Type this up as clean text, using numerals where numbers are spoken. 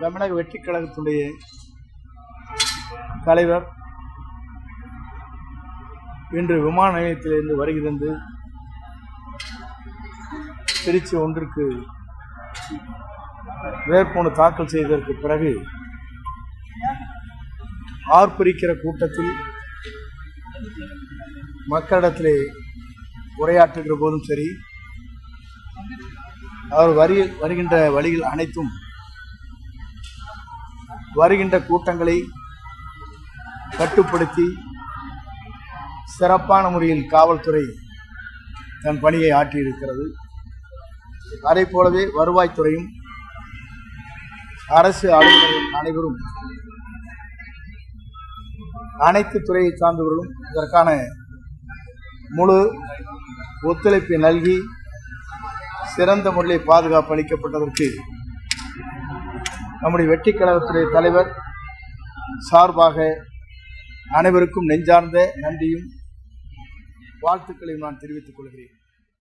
தமிழக வெற்றிக் கழகத்துடைய தலைவர் இன்று விமான நிலையத்திலிருந்து வருகை தந்து திருச்சி ஒன்றிற்கு வேட்புமனு தாக்கல் செய்ததற்கு பிறகு ஆர்ப்பரிக்கிற கூட்டத்தில் மக்களிடத்திலே உரையாற்றுகிற போதும் சரி, அவர் வருகின்ற வழிகள் அனைத்தும் வருகின்ற கூட்டங்களை கட்டுப்படுத்தி சிறப்பான முறையில் காவல்துறை தன் பணியை ஆற்றியிருக்கிறது. அதே போலவே வருவாய்த்துறையும் அரசு அலுவலர்கள் அனைவரும் அனைத்து துறையை சார்ந்தவர்களும் இதற்கான முழு ஒத்துழைப்பை நல்கி சிறந்த முறையில் பாதுகாப்பு அளிக்கப்பட்டதற்கு நம்முடைய வெற்றிக் கழகத்துடைய தலைவர் சார்பாக அனைவருக்கும் நெஞ்சார்ந்த நன்றியும் வாழ்த்துக்களையும் நான் தெரிவித்துக் கொள்கிறேன்.